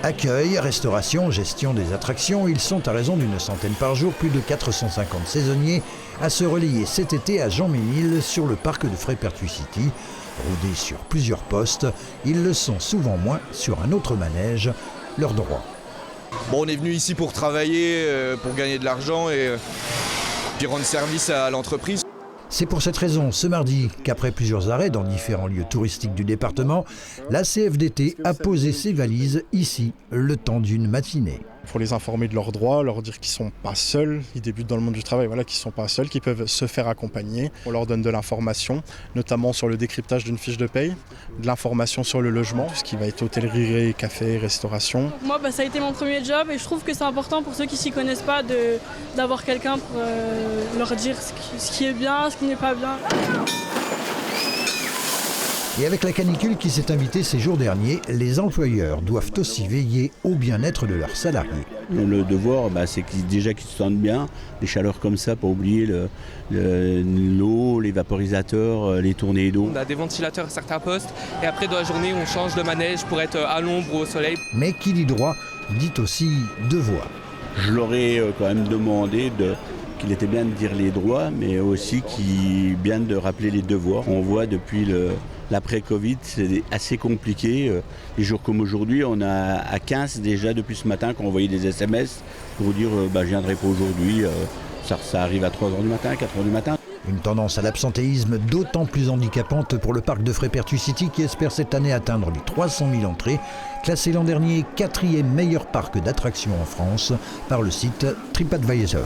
Accueil, restauration, gestion des attractions, ils sont à raison d'une centaine par jour, plus de 450 saisonniers à se relayer cet été à Jean-Ménil sur le parc de Frépertuis-City. Rodés sur plusieurs postes, ils le sont souvent moins sur un autre manège, leurs droits. Bon, on est venu ici pour travailler, pour gagner de l'argent et puis rendre service à l'entreprise. C'est pour cette raison, ce mardi, qu'après plusieurs arrêts dans différents lieux touristiques du département, la CFDT a posé ses valises ici, le temps d'une matinée. Pour les informer de leurs droits, leur dire qu'ils ne sont pas seuls, ils débutent dans le monde du travail, voilà, qu'ils ne sont pas seuls, qu'ils peuvent se faire accompagner. On leur donne de l'information, notamment sur le décryptage d'une fiche de paye, de l'information sur le logement, ce qui va être hôtellerie, café, restauration. Moi, ça a été mon premier job et je trouve que c'est important pour ceux qui ne s'y connaissent pas d'avoir quelqu'un pour leur dire ce qui est bien, ce qui n'est pas bien. Et avec la canicule qui s'est invitée ces jours derniers, les employeurs doivent aussi veiller au bien-être de leurs salariés. Le devoir, c'est déjà qu'ils se sentent bien, des chaleurs comme ça, pas oublier l'eau, les vaporisateurs, les tournées d'eau. On a des ventilateurs à certains postes et après dans la journée on change de manège pour être à l'ombre ou au soleil. Mais qui dit droit, dit aussi devoir. Je leur ai quand même demandé qu'il était bien de dire les droits, mais aussi bien de rappeler les devoirs. On voit depuis l'après-Covid, c'est assez compliqué. Les jours comme aujourd'hui, on a à 15 déjà depuis ce matin qu'on envoyé des SMS pour dire je ne viendrai pas aujourd'hui. Ça arrive à 3h du matin, 4h du matin. Une tendance à l'absentéisme d'autant plus handicapante pour le parc de Frépertuis-City qui espère cette année atteindre les 300 000 entrées, classé l'an dernier 4e meilleur parc d'attractions en France par le site TripAdvisor.